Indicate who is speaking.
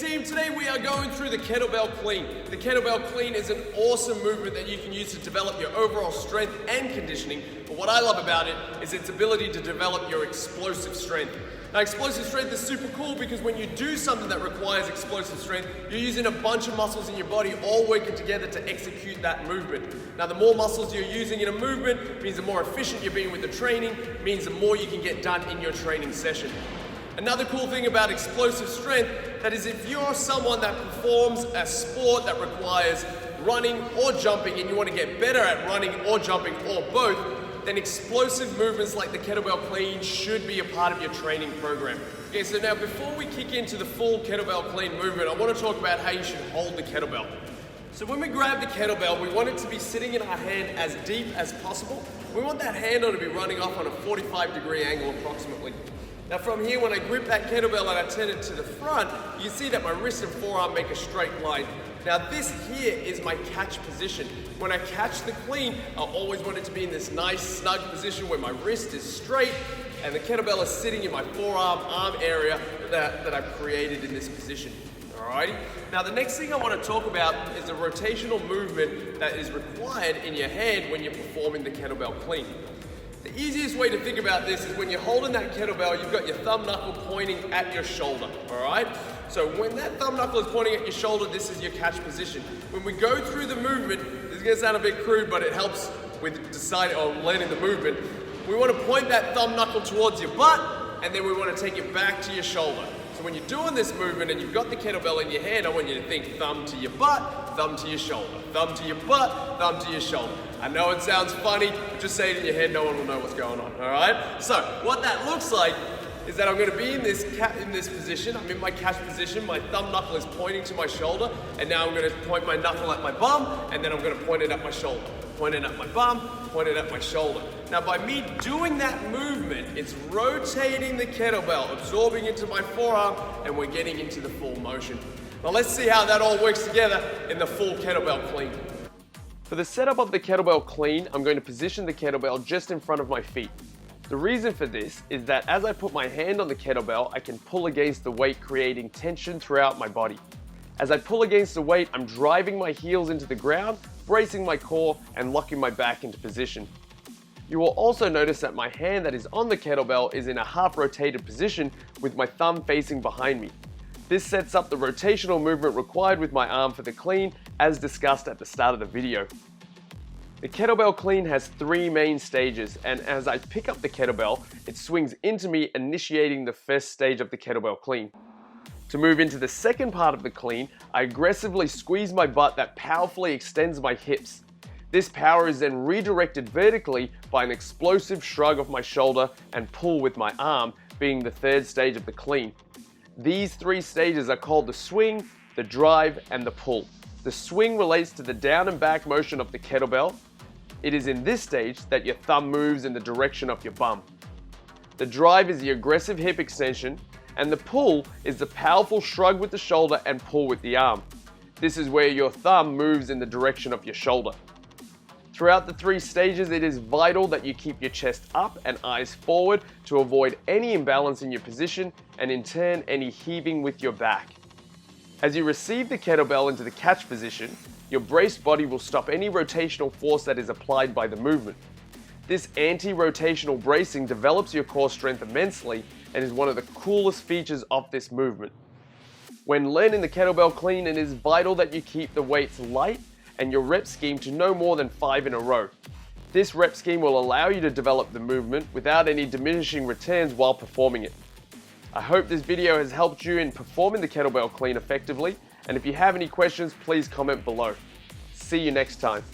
Speaker 1: team, today we are going through the kettlebell clean. The kettlebell clean is an awesome movement that you can use to develop your overall strength and conditioning, but what I love about it is its ability to develop your explosive strength. Now, explosive strength is super cool because when you do something that requires explosive strength, you're using a bunch of muscles in your body all working together to execute that movement. Now, the more muscles you're using in a movement means the more efficient you're being with the training, means the more you can get done in your training session. Another cool thing about explosive strength, that is if you're someone that performs a sport that requires running or jumping and you want to get better at running or jumping or both, then explosive movements like the kettlebell clean should be a part of your training program. Okay, so now before we kick into the full kettlebell clean movement, I want to talk about how you should hold the kettlebell. So when we grab the kettlebell, we want it to be sitting in our hand as deep as possible. We want that handle to be running off on a 45-degree angle approximately. Now from here, when I grip that kettlebell and I turn it to the front, you can see that my wrist and forearm make a straight line. Now this here is my catch position. When I catch the clean, I always want it to be in this nice snug position where my wrist is straight and the kettlebell is sitting in my forearm, arm area that I've created in this position. Alrighty? Now the next thing I want to talk about is the rotational movement that is required in your hand when you're performing the kettlebell clean. The easiest way to think about this is when you're holding that kettlebell, you've got your thumb knuckle pointing at your shoulder, all right? So when that thumb knuckle is pointing at your shoulder, this is your catch position. When we go through the movement, this is gonna sound a bit crude, but it helps with deciding or learning the movement. We wanna point that thumb knuckle towards your butt, and then we wanna take it back to your shoulder. So when you're doing this movement and you've got the kettlebell in your hand, I want you to think thumb to your butt, thumb to your shoulder, thumb to your butt, thumb to your shoulder. I know it sounds funny, but just say it in your head, no one will know what's going on, all right? So what that looks like is that I'm gonna be in this position, I'm in my catch position, my thumb knuckle is pointing to my shoulder, and now I'm gonna point my knuckle at my bum, and then I'm gonna point it at my shoulder. Point it at my bum, point it at my shoulder. Now by me doing that movement, it's rotating the kettlebell, absorbing into my forearm, and we're getting into the full motion. Now let's see how that all works together in the full kettlebell clean. For the setup of the kettlebell clean, I'm going to position the kettlebell just in front of my feet. The reason for this is that as I put my hand on the kettlebell, I can pull against the weight, creating tension throughout my body. As I pull against the weight, I'm driving my heels into the ground, bracing my core, and locking my back into position. You will also notice that my hand that is on the kettlebell is in a half rotated position with my thumb facing behind me. This sets up the rotational movement required with my arm for the clean, as discussed at the start of the video. The kettlebell clean has 3 main stages, and as I pick up the kettlebell, it swings into me, initiating the first stage of the kettlebell clean. To move into the second part of the clean, I aggressively squeeze my butt that powerfully extends my hips. This power is then redirected vertically by an explosive shrug of my shoulder and pull with my arm, being the third stage of the clean. These 3 stages are called the swing, the drive, and the pull. The swing relates to the down and back motion of the kettlebell. It is in this stage that your thumb moves in the direction of your bum. The drive is the aggressive hip extension, and the pull is the powerful shrug with the shoulder and pull with the arm. This is where your thumb moves in the direction of your shoulder. Throughout the 3 stages, it is vital that you keep your chest up and eyes forward to avoid any imbalance in your position and in turn any heaving with your back. As you receive the kettlebell into the catch position, your braced body will stop any rotational force that is applied by the movement. This anti-rotational bracing develops your core strength immensely and is one of the coolest features of this movement. When learning the kettlebell clean, it is vital that you keep the weights light and your rep scheme to no more than 5 in a row. This rep scheme will allow you to develop the movement without any diminishing returns while performing it. I hope this video has helped you in performing the kettlebell clean effectively, and if you have any questions, please comment below. See you next time.